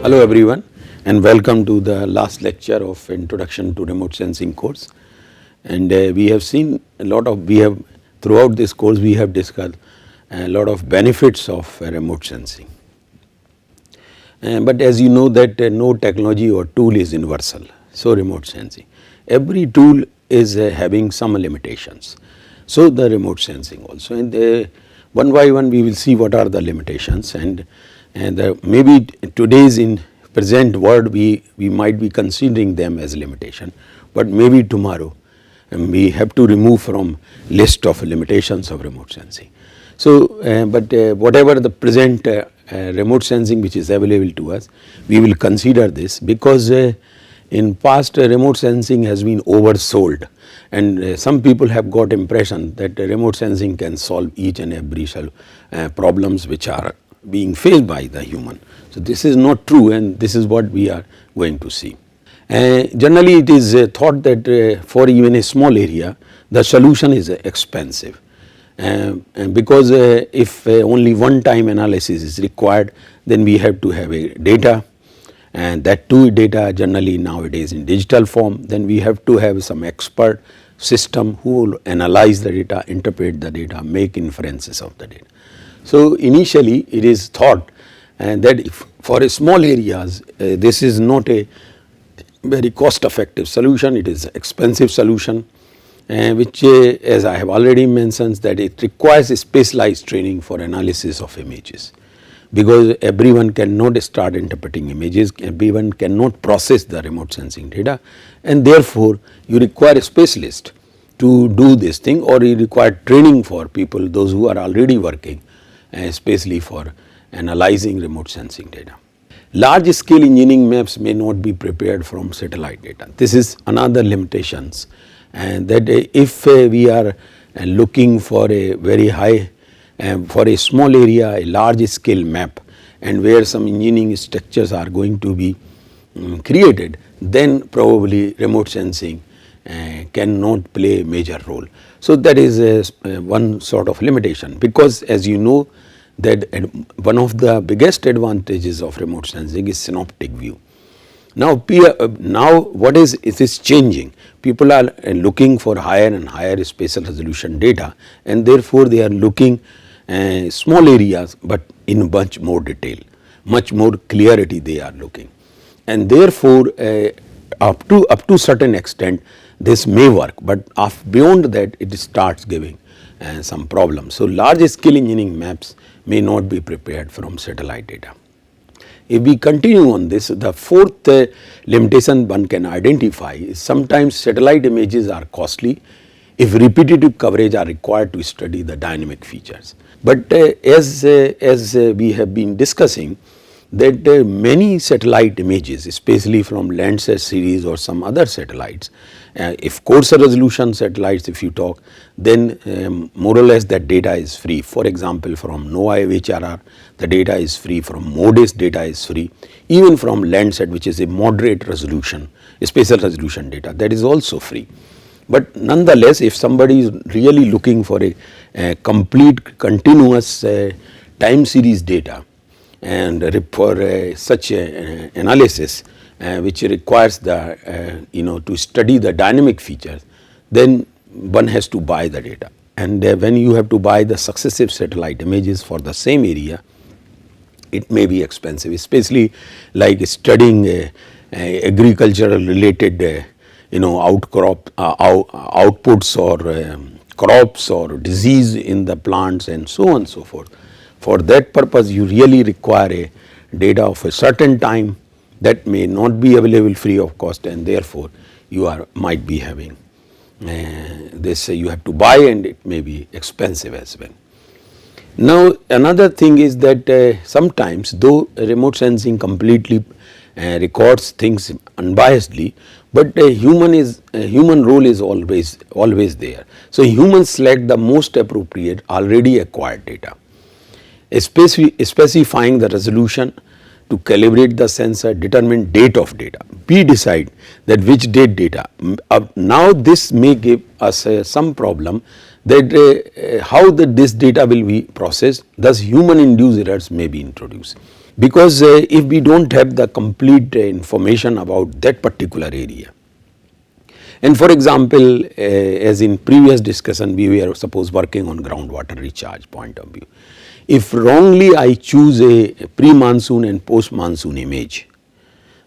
Hello everyone and welcome to the last lecture of Introduction to Remote Sensing course. And we have seen a lot of, throughout this course we have discussed a lot of benefits of remote sensing. But as you know that no technology or tool is universal, so remote sensing. Every tool is having some limitations. So the remote sensing also, and one by one we will see what are the limitations, and maybe today's in present world we might be considering them as limitation, but maybe tomorrow we have to remove from list of limitations of remote sensing. So, but whatever the present remote sensing which is available to us, we will consider this because in past remote sensing has been oversold, and some people have got impression that remote sensing can solve each and every problems which are being faced by the human. So, this is not true, and this is what we are going to see. Generally it is thought that for even a small area the solution is expensive, and because if only one time analysis is required, then we have to have a data, and that too data generally nowadays in digital form. Then we have to have some expert system who will analyze the data, interpret the data, make inferences of the data. So, initially it is thought that if for a small areas this is not a very cost effective solution, it is expensive solution, which as I have already mentioned that it requires a specialized training for analysis of images, because everyone cannot start interpreting images, everyone cannot process the remote sensing data, and therefore you require a specialist to do this thing, or you require training for people those who are already working especially for analyzing remote sensing data. Large scale engineering maps may not be prepared from satellite data. This is another limitations, and that if we are looking for a very high for a small area a large scale map, and where some engineering structures are going to be created, then probably remote sensing cannot play a major role. So, that is one sort of limitation, because as you know that one of the biggest advantages of remote sensing is synoptic view. Now, what is it is changing, people are looking for higher and higher spatial resolution data, and therefore they are looking small areas, but in much more detail, much more clarity they are looking, and therefore up to certain extent this may work, but beyond that it starts giving some problems. So, large scale engineering maps may not be prepared from satellite data. If we continue on this, the fourth limitation one can identify is sometimes satellite images are costly if repetitive coverage are required to study the dynamic features. But as we have been discussing that many satellite images, especially from Landsat series or some other satellites, if coarser resolution satellites if you talk, then more or less that data is free. For example, from NOAA HRR the data is free, from MODIS data is free, even from Landsat which is a moderate resolution, spatial resolution data, that is also free. But nonetheless, if somebody is really looking for a complete continuous time series data, and for such analysis which requires the to study the dynamic features, then one has to buy the data, and when you have to buy the successive satellite images for the same area, it may be expensive, especially like studying agricultural related outputs or crops or disease in the plants and so on and so forth. For that purpose you really require a data of a certain time that may not be available free of cost, and therefore you might be having this you have to buy, and it may be expensive as well. Now, another thing is that sometimes though remote sensing completely records things unbiasedly, but human role is always there. So, humans select the most appropriate already acquired data, specifying the resolution to calibrate the sensor, determine date of data. We decide that which date data. Now, this may give us some problem that how this data will be processed, thus human induced errors may be introduced. because if we don't have the complete information about that particular area. And for example, as in previous discussion, we were suppose working on groundwater recharge point of view. If wrongly I choose a pre-monsoon and post-monsoon image,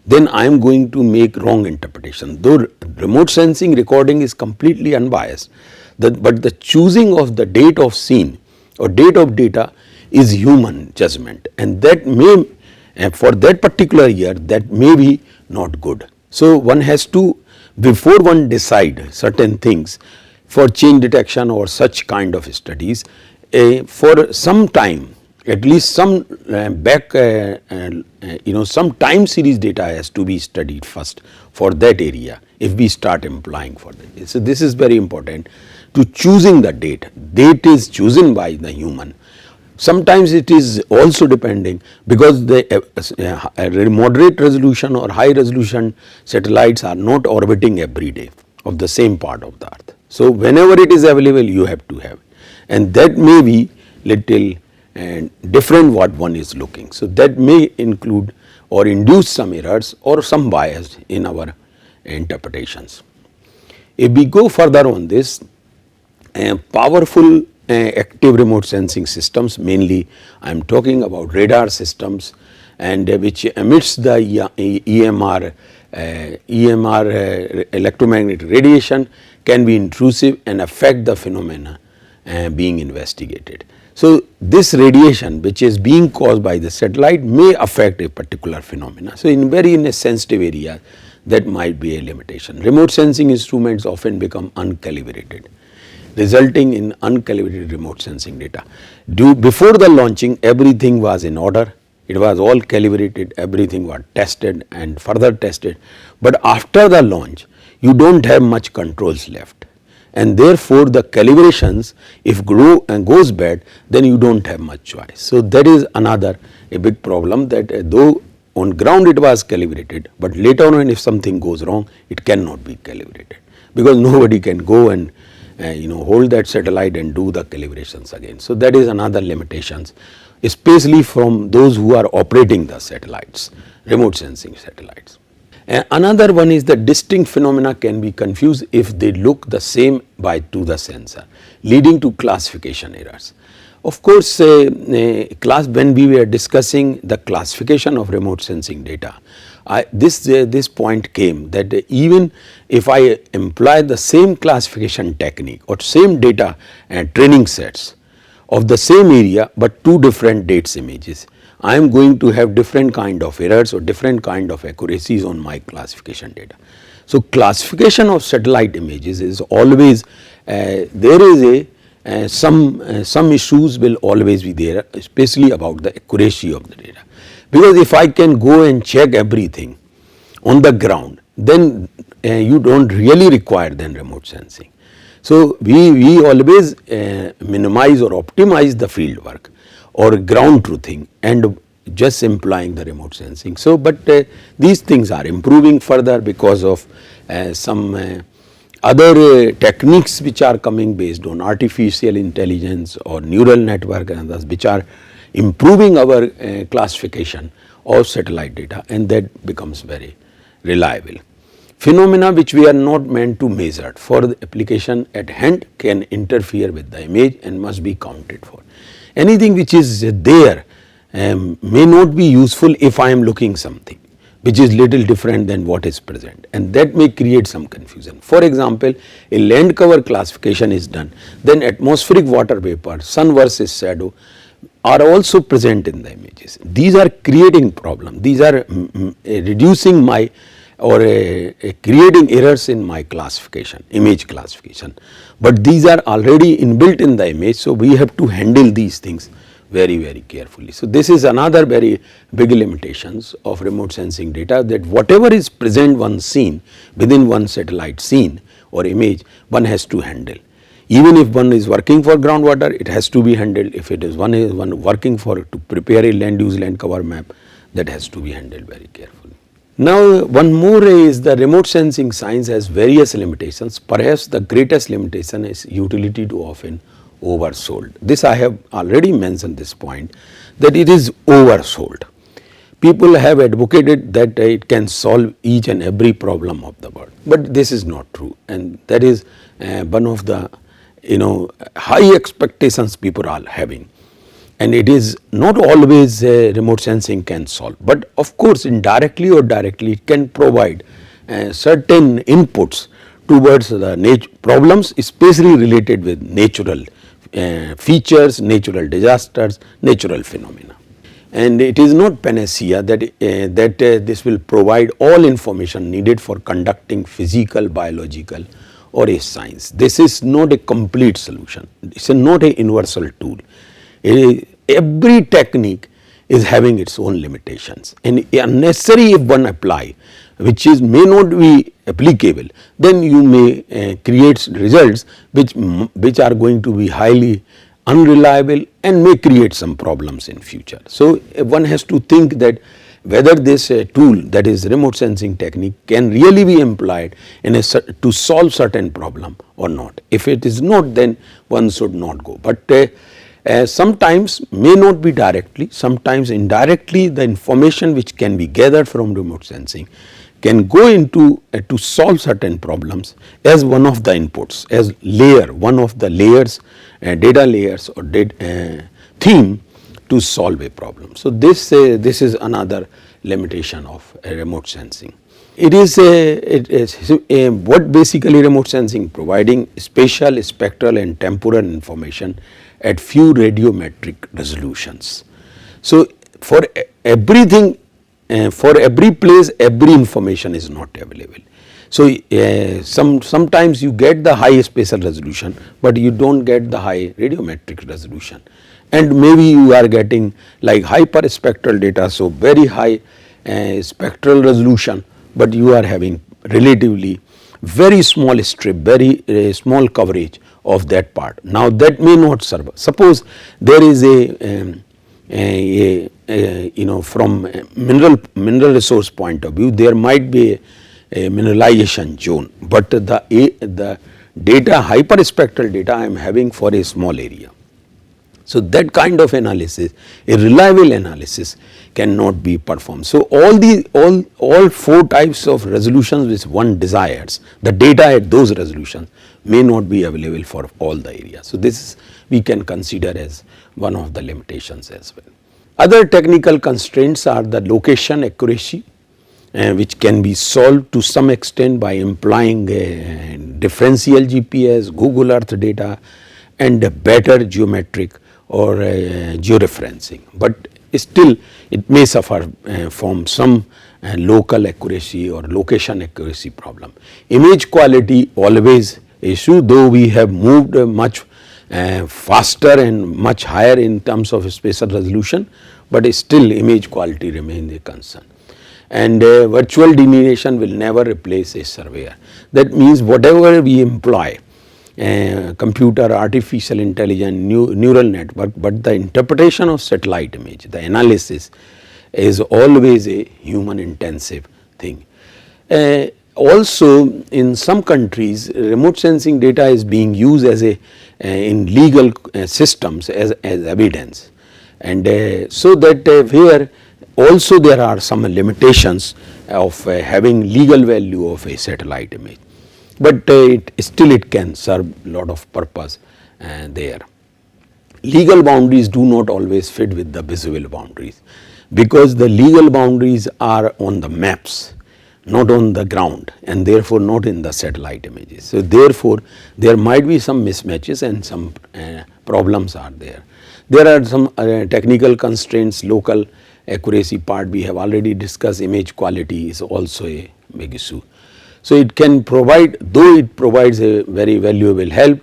then I am going to make wrong interpretation. Though remote sensing recording is completely unbiased, but the choosing of the date of scene or date of data is human judgment, and that may for that particular year that may be not good. So one has to, before one decide certain things for change detection or such kind of studies, for some time, at least some some time series data has to be studied first for that area if we start employing for that. So this is very important to choosing the date. Date is chosen by the human. Sometimes it is also depending, because the moderate resolution or high resolution satellites are not orbiting every day of the same part of the earth. So whenever it is available, you have to have, and that may be little different what one is looking. So that may include or induce some errors or some bias in our interpretations. If we go further on this, powerful active remote sensing systems, mainly I am talking about radar systems, and which emits the EMR electromagnetic radiation, can be intrusive and affect the phenomena being investigated. So this radiation which is being caused by the satellite may affect a particular phenomena. So in a sensitive area, that might be a limitation. Remote sensing instruments often become uncalibrated, resulting in uncalibrated remote sensing data. Before the launching, everything was in order, it was all calibrated, everything was tested and further tested, but after the launch you do not have much controls left, and therefore the calibrations, if goes bad, then you do not have much choice. So that is another a big problem, that though on ground it was calibrated, but later on if something goes wrong, it cannot be calibrated, because nobody can go and hold that satellite and do the calibrations again. So that is another limitations, especially from those who are operating the satellites, remote sensing satellites. Another one is that distinct phenomena can be confused if they look the same to the sensor, leading to classification errors. Of course, when we were discussing the classification of remote sensing data, this point came that even if I employ the same classification technique or same data and training sets of the same area but two different dates images, I am going to have different kind of errors or different kind of accuracies on my classification data. So classification of satellite images is always there is some issues will always be there, especially about the accuracy of the data. Because if I can go and check everything on the ground, then you do not really require then remote sensing. So we always minimize or optimize the field work or ground truthing and just employing the remote sensing. So but these things are improving further because of some other techniques which are coming based on artificial intelligence or neural network and others, which are improving our classification of satellite data, and that becomes very reliable. Phenomena which we are not meant to measure for the application at hand can interfere with the image and must be counted for. Anything which is there may not be useful if I am looking something which is little different than what is present, and that may create some confusion. For example, a land cover classification is done, then atmospheric water vapor, sun versus shadow are also present in the images. These are creating problem, these are reducing my or creating errors in my classification, image classification, but these are already inbuilt in the image. So we have to handle these things very carefully. So this is another very big limitations of remote sensing data, that whatever is present one scene within one satellite scene or image, one has to handle. Even if one is working for groundwater, it has to be handled. If it is one working for to prepare a land use land cover map, that has to be handled very carefully. Now one more is the remote sensing science has various limitations. Perhaps the greatest limitation is utility too often oversold. This I have already mentioned this point, that it is oversold. people have advocated that it can solve each and every problem of the world, but this is not true, and that is one of the high expectations people are having. And it is not always remote sensing can solve, but of course indirectly or directly it can provide certain inputs towards the problems especially related with natural features, natural disasters, natural phenomena. And it is not panacea that this will provide all information needed for conducting physical, biological or a science. This is not a complete solution. It is not a universal tool. Every technique is having its own limitations, and unnecessary if one apply which may not be applicable, then you may create results which are going to be highly unreliable and may create some problems in future. So one has to think that whether this tool, that is remote sensing technique, can really be employed to solve certain problem or not. If it is not, then one should not go. But sometimes may not be directly, sometimes indirectly the information which can be gathered from remote sensing can go into to solve certain problems as one of the inputs, as one of the layers, data layers or theme to solve a problem. So this is another limitation of remote sensing. It is what basically remote sensing providing spatial, spectral and temporal information at few radiometric resolutions. So for everything, for every place, every information is not available. So sometimes you get the high spatial resolution, but you do not get the high radiometric resolution, and maybe you are getting like hyperspectral data, so very high spectral resolution, but you are having relatively very small strip, very small coverage of that part. Now that may not serve. Suppose there is from mineral resource point of view, there might be a mineralization zone, but the data, hyperspectral data I am having for a small area. So that kind of analysis, a reliable analysis, cannot be performed. So all four types of resolutions which one desires, the data at those resolutions may not be available for all the areas. So this we can consider as one of the limitations as well. Other technical constraints are the location accuracy, which can be solved to some extent by employing differential GPS, Google Earth data and better geometric or georeferencing, but still it may suffer from some local accuracy or location accuracy problem. Image quality always issue, though we have moved much faster and much higher in terms of spatial resolution, but still image quality remains a concern. And virtual delineation will never replace a surveyor. That means whatever we employ, computer, artificial intelligence, neural network, but the interpretation of satellite image, the analysis is always a human intensive thing. Also in some countries remote sensing data is being used as in legal systems as evidence, and so that where also there are some limitations of having legal value of a satellite image, but still it can serve lot of purpose there. Legal boundaries do not always fit with the visual boundaries, because the legal boundaries are on the maps, not on the ground, and therefore not in the satellite images. So therefore there might be some mismatches and some problems are there. There are some technical constraints, local accuracy part we have already discussed, image quality is also a big issue. So it can provide, though it provides a very valuable help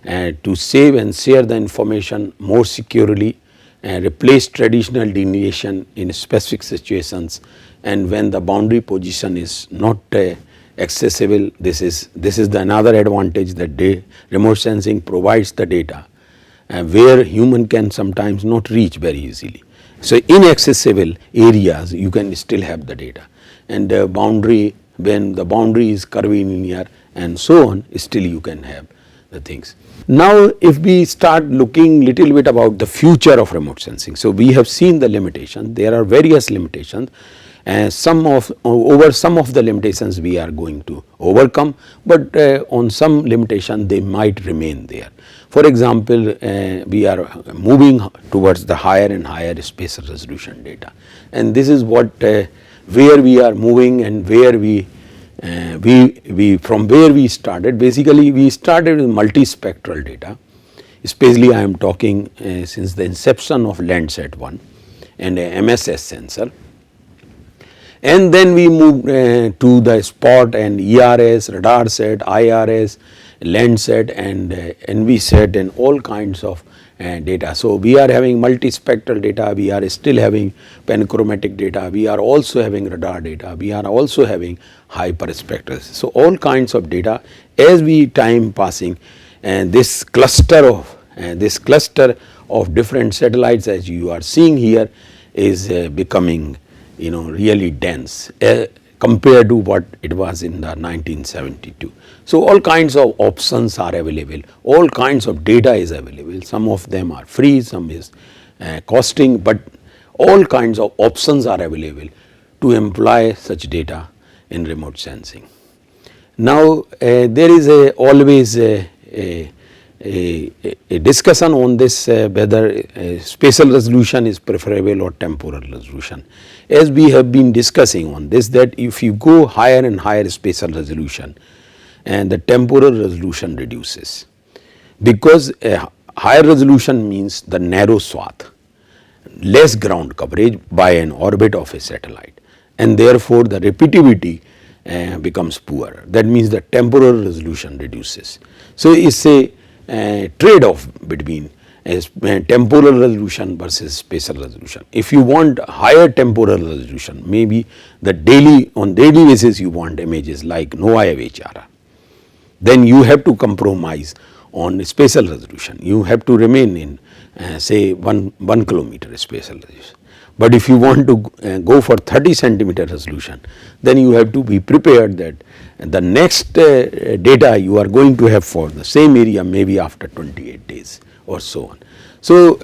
to save and share the information more securely, replace traditional delineation in specific situations, and when the boundary position is not accessible, this is the another advantage that remote sensing provides the data where human can sometimes not reach very easily. So inaccessible areas you can still have the data, and boundary, when the boundary is curvilinear and so on, still you can have the things. Now, if we start looking little bit about the future of remote sensing, so we have seen the limitation. There are various limitations, and some of the limitations we are going to overcome, but on some limitation they might remain there. For example, we are moving towards the higher and higher spatial resolution data, and this is what where we are moving and where we from where we started. Basically, we started with multispectral data, especially I am talking since the inception of Landsat 1 and a MSS sensor, and then we moved to the spot and ERS, RadarSat, IRS, Landsat and NVSat and all kinds of data. So, we are having multispectral data, we are still having panchromatic data, we are also having radar data, we are also having hyperspectral. So, all kinds of data as we time passing, and this cluster of different satellites, as you are seeing here, is becoming really dense compared to what it was in the 1972. So, all kinds of options are available, all kinds of data is available, some of them are free, some is costing, but all kinds of options are available to employ such data in remote sensing. Now, there is always a discussion on this whether spatial resolution is preferable or temporal resolution. As we have been discussing on this, that if you go higher and higher spatial resolution, and the temporal resolution reduces, because higher resolution means the narrow swath, less ground coverage by an orbit of a satellite, and therefore the repeativity becomes poorer. That means the temporal resolution reduces. So, it is a trade-off between temporal resolution versus spatial resolution. If you want higher temporal resolution, maybe on daily basis you want images like NOAA HRR, then you have to compromise on spatial resolution. You have to remain in say 1 kilometer spatial resolution. But if you want to go for 30 centimeter resolution, then you have to be prepared that the next data you are going to have for the same area maybe after 28 days or so on. So,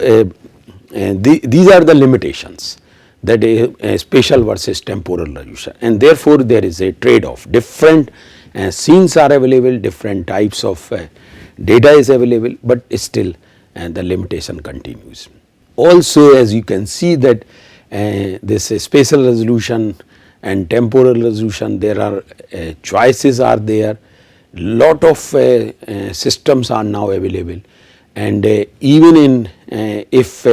these are the limitations, that spatial versus temporal resolution, and therefore there is a trade-off. Different scenes are available, different types of data is available, but still the limitation continues. Also, as you can see that this spatial resolution and temporal resolution, there are choices are there, lot of systems are now available, and even in if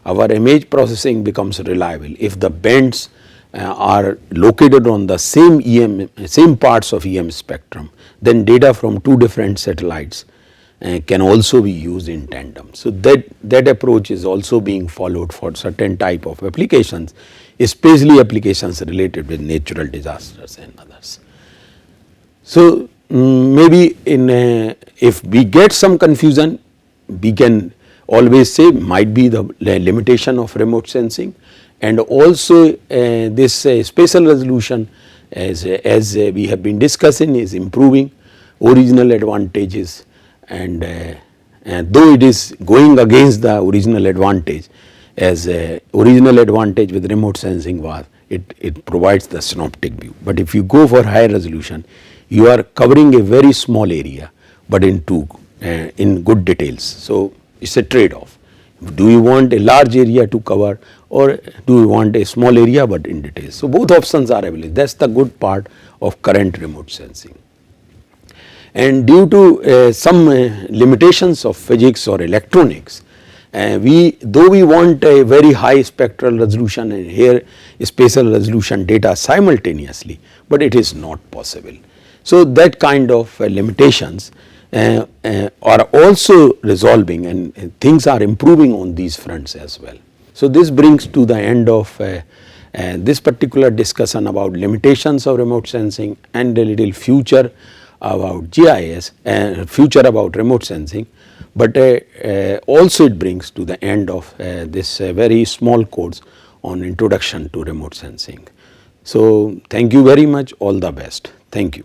our image processing becomes reliable, if the bands are located on the same parts of EM spectrum, then data from two different satellites can also be used in tandem. So, that approach is also being followed for certain type of applications, especially applications related with natural disasters and others. So, maybe if we get some confusion, we can always say might be the limitation of remote sensing, and also this spatial resolution, as we have been discussing, is improving original advantages, and though it is going against the original advantage, as original advantage with remote sensing was it provides the synoptic view. But if you go for higher resolution, you are covering a very small area, but in good details. So, it is a trade-off. Do you want a large area to cover, or do you want a small area but in details? So, both options are available. That is the good part of current remote sensing. And due to some limitations of physics or electronics, though we want a very high spectral resolution and here spatial resolution data simultaneously, but it is not possible. So, that kind of limitations are also resolving, and things are improving on these fronts as well. So, this brings to the end of this particular discussion about limitations of remote sensing and a little future about GIS and future about remote sensing, but also it brings to the end of this very small course on introduction to remote sensing. So, thank you very much, all the best. Thank you.